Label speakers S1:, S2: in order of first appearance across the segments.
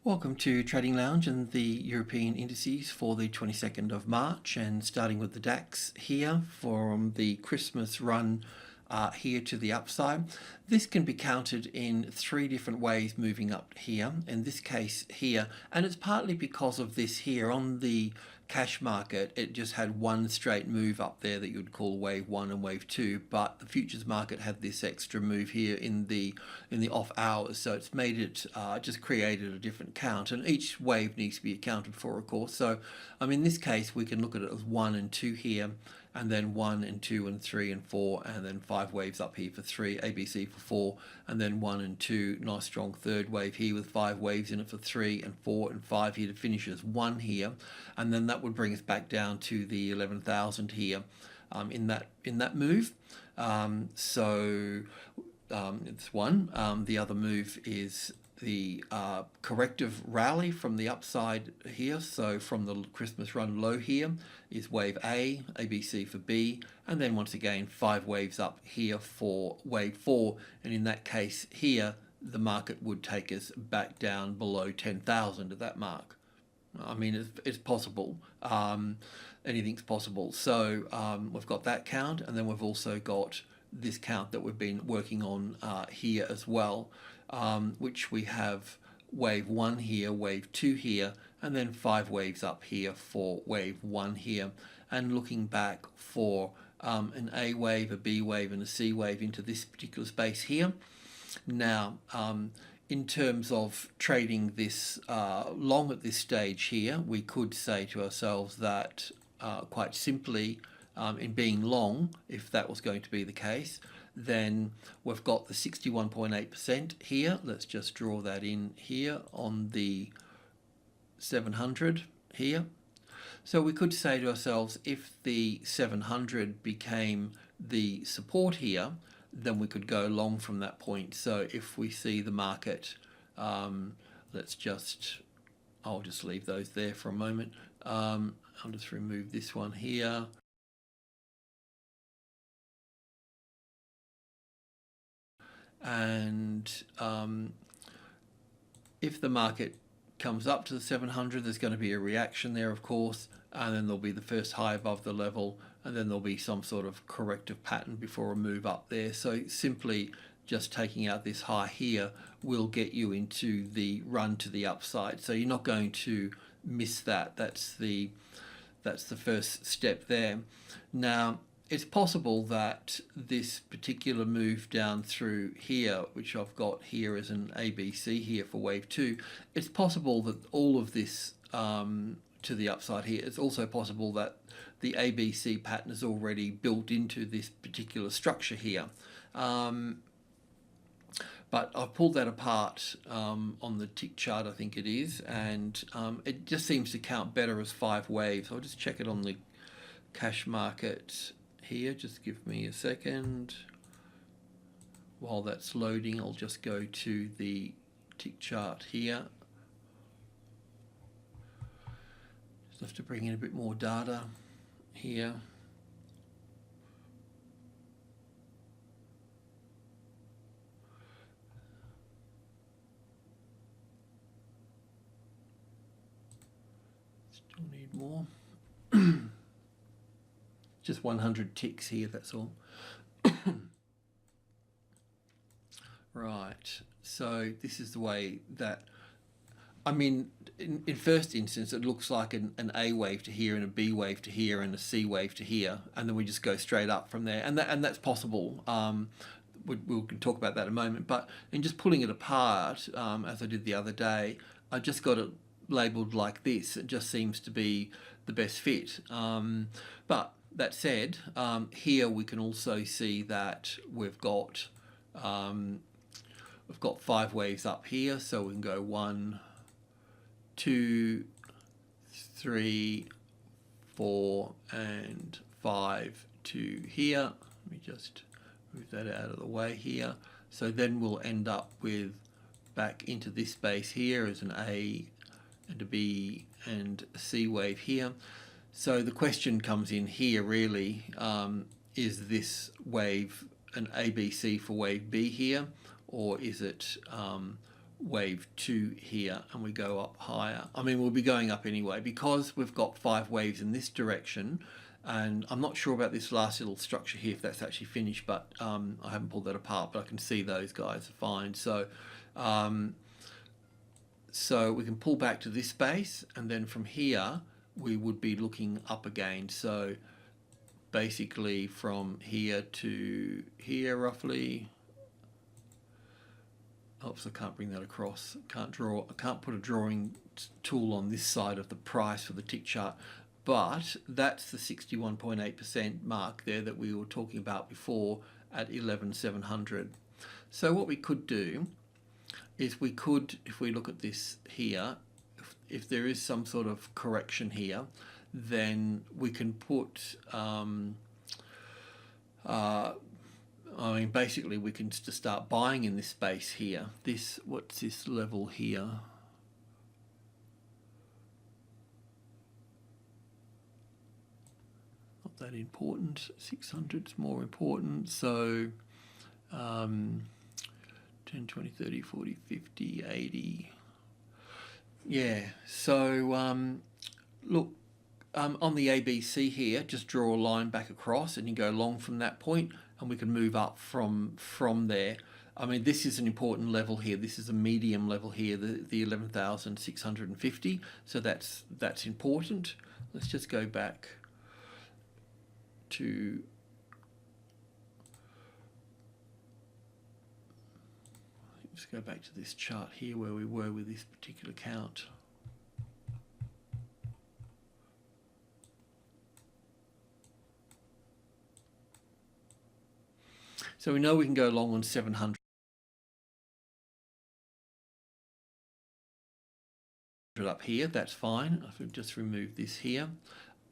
S1: Welcome to Trading Lounge and the European indices for the 22nd of March, and starting with the DAX here from the Christmas run here to the upside. This can be counted in three different ways moving up here, in this case here, and it's partly because of this here on the cash market. It just had one straight move up there that you would call wave 1 and wave 2, but the futures market had this extra move here in the off hours, so it's made it just created a different count, and each wave needs to be accounted for, of course. So in this case we can look at it as 1 and 2 here, and then 1 and 2 and 3 and 4, and then 5 waves up here for 3, ABC for 4, and then 1 and 2, nice strong third wave here with 5 waves in it for 3 and 4 and 5 here to finish as 1 here, and then that would bring us back down to the 11,000 here in that move. It's one. The other move is the corrective rally from the upside here. So from the Christmas run low here is wave A, ABC for B, and then once again 5 waves up here for wave 4, and in that case here the market would take us back down below 10,000 at that mark. It's possible. Anything's possible. So we've got that count, and then we've also got this count that we've been working on here as well, which we have wave 1 here, wave 2 here, and then 5 waves up here for wave 1 here, and looking back for an A wave, a B wave, and a C wave into this particular space here. Now, in terms of trading this long at this stage here, we could say to ourselves that quite simply, in being long, if that was going to be the case, then we've got the 61.8% here. Let's just draw that in here on the 700 here. So we could say to ourselves, if the 700 became the support here, then we could go long from that point. So if we see the market, I'll just leave those there for a moment. I'll just remove this one here. And if the market comes up to the 700, there's going to be a reaction there, of course, and then there'll be the first high above the level, and then there'll be some sort of corrective pattern before a move up there. So simply just taking out this high here will get you into the run to the upside. So you're not going to miss that. That's the first step there. Now, it's possible that this particular move down through here, which I've got here as an ABC here for wave 2, it's possible that all of this to the upside here, it's also possible that the ABC pattern is already built into this particular structure here. But I've pulled that apart on the tick chart, I think it is, and it just seems to count better as 5 waves. I'll just check it on the cash market here. Just give me a second. While that's loading, I'll just go to the tick chart here. Just have to bring in a bit more data here. Still need more. Just 100 ticks here, that's all. Right, so this is the way that, in first instance, it looks like an A wave to here and a B wave to here and a C wave to here, and then we just go straight up from there, and that's possible. We can talk about that in a moment, but in just pulling it apart, as I did the other day, I just got it labelled like this. It just seems to be the best fit. But that said, here we can also see that we've got 5 waves up here, so we can go 1, 2, 3, 4, and 5 to here. Let me just move that out of the way here. So then we'll end up with back into this space here as an A and a B and a C wave here. So the question comes in here really, is this wave an ABC for wave B here, or is it wave 2 here and we go up higher. I mean, we'll be going up anyway because we've got 5 waves in this direction, and I'm not sure about this last little structure here if that's actually finished, but I haven't pulled that apart, but I can see those guys are fine. So so we can pull back to this space, and then from here we would be looking up again. So basically from here to here roughly. Oops, I can't bring that across. I can't put a drawing tool on this side of the price for the tick chart, but that's the 61.8% mark there that we were talking about before at 11,700. So what we could do is we could, if we look at this here, if there is some sort of correction here, then we can put I mean, basically we can just start buying in this space here. This, what's this level here? Not that important. 600 is more important. So 10, 20, 30, 40, 50, 80. Yeah, so look, on the ABC here, just draw a line back across and you go long from that point, and we can move up from there. I mean, this is an important level here. This is a medium level here, the 11,650. So that's important. Let's just go back to just go back to this chart here where we were with this particular count. So we know we can go long on 700 up here. That's fine. I can just remove this here.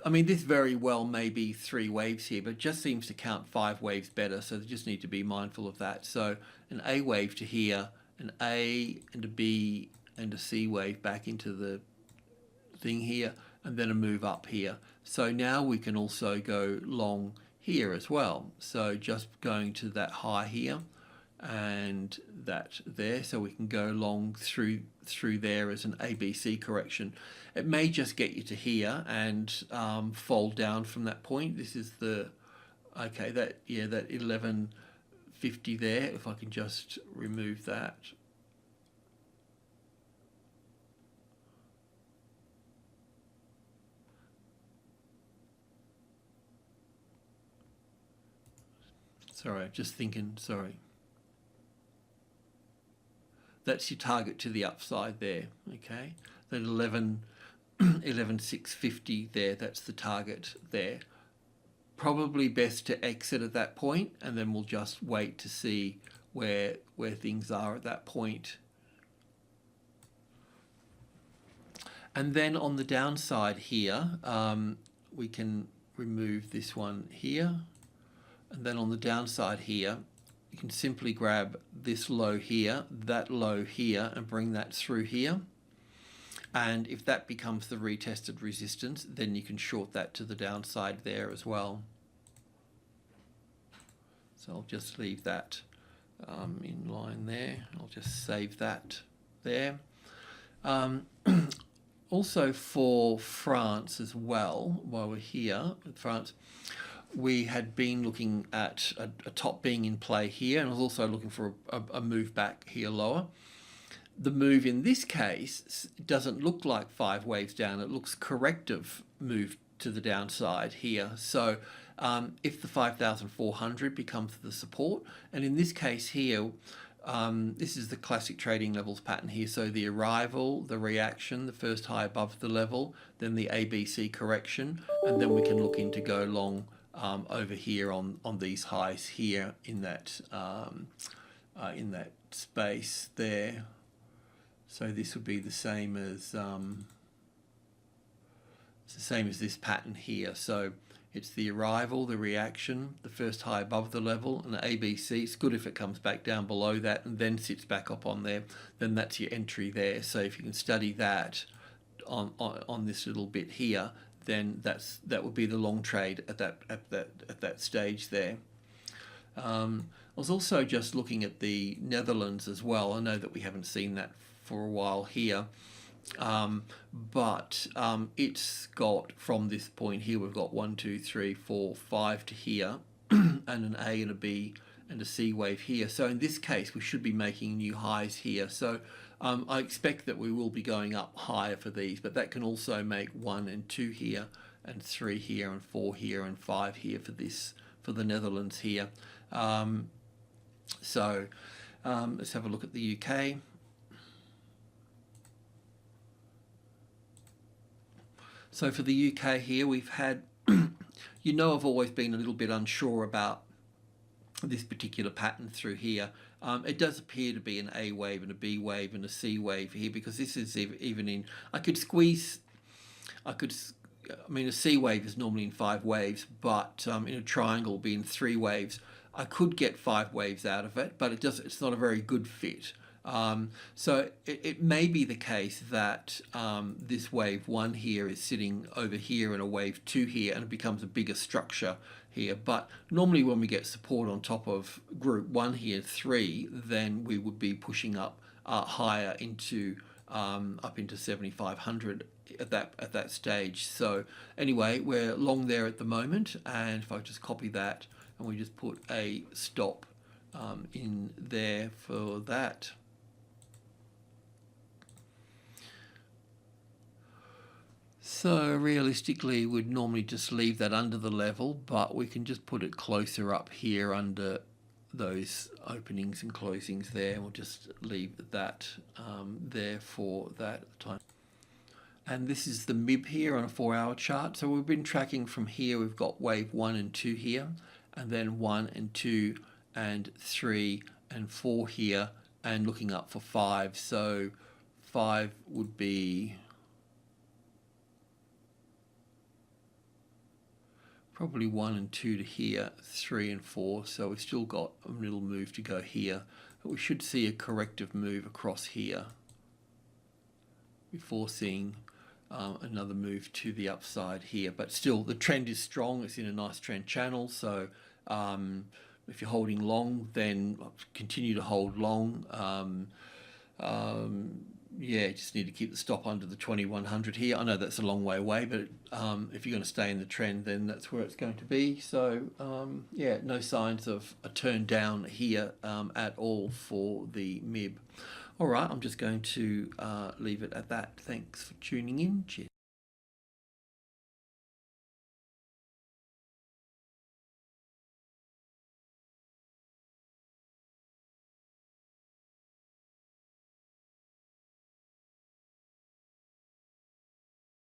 S1: I mean, this very well may be 3 waves here, but it just seems to count 5 waves better. So they just need to be mindful of that. So an A wave to here, an A and a B and a C wave back into the thing here, and then a move up here. So now we can also go long here as well. So just going to that high here and that there, so we can go long through there as an ABC correction. It may just get you to here and fold down from that point. This is the, okay, that 1150 there. If I can just remove that. Sorry, just thinking, sorry. That's your target to the upside there, okay? That 11,650 there, that's the target there. Probably best to exit at that point, and then we'll just wait to see where things are at that point. And then on the downside here, we can remove this one here. And then on the downside here, you can simply grab this low here, that low here, and bring that through here. And if that becomes the retested resistance, then you can short that to the downside there as well. So I'll just leave that in line there. I'll just save that there. Also for France as well, while we're here with France, we had been looking at a top being in play here, and I was also looking for a move back here lower. The move in this case doesn't look like 5 waves down. It looks corrective move to the downside here. So if the 5,400 becomes the support, and in this case here, this is the classic trading levels pattern here. So the arrival, the reaction, the first high above the level, then the ABC correction, and then we can look into go long over here on these highs here in that space there. So this would be the same as this pattern here. So it's the arrival, the reaction, the first high above the level, and the ABC. It's good if it comes back down below that and then sits back up on there. Then that's your entry there. So if you can study that on this little bit here, then that would be the long trade at that stage there. was also just looking at the Netherlands as well. I know that we haven't seen that for a while here. But it's got, from this point here, we've got 1, 2, 3, 4, 5 to here, and an A and a B and a C wave here. So in this case, we should be making new highs here. So I expect that we will be going up higher for these, but that can also make 1 and 2 here, and 3 here, and 4 here, and 5 here for this, for the Netherlands here. So let's have a look at the UK. So for the UK here, we've had, you know, I've always been a little bit unsure about this particular pattern through here. It does appear to be an A wave and a B wave and a C wave here, because this is even in, I mean, a C wave is normally in 5 waves, but in a triangle be in 3 waves. I could get 5 waves out of it, but it's not a very good fit. So it may be the case that this wave 1 here is sitting over here and a wave 2 here, and it becomes a bigger structure here. But normally when we get support on top of group 1 here, 3, then we would be pushing up higher into up into 7,500 at that stage. So anyway, we're long there at the moment, and if I just copy that and we just put a stop in there for that. So realistically, we'd normally just leave that under the level, but we can just put it closer up here under those openings and closings there. We'll just leave that there for that time. And this is the MIB here on a 4-hour chart. So we've been tracking from here. We've got wave 1 and 2 here, and then 1 and 2 and 3 and 4 here, and looking up for 5. So 5 would be probably 1 and 2 to here, 3 and 4. So we've still got a little move to go here, but we should see a corrective move across here before seeing another move to the upside here. But still, the trend is strong. It's in a nice trend channel. So if you're holding long, then continue to hold long. Yeah, just need to keep the stop under the 2100 here. I know that's a long way away, but if you're going to stay in the trend, then that's where it's going to be. So yeah, no signs of a turn down here at all for the MIB. All right, I'm just going to leave it at that. Thanks for tuning in. Cheers.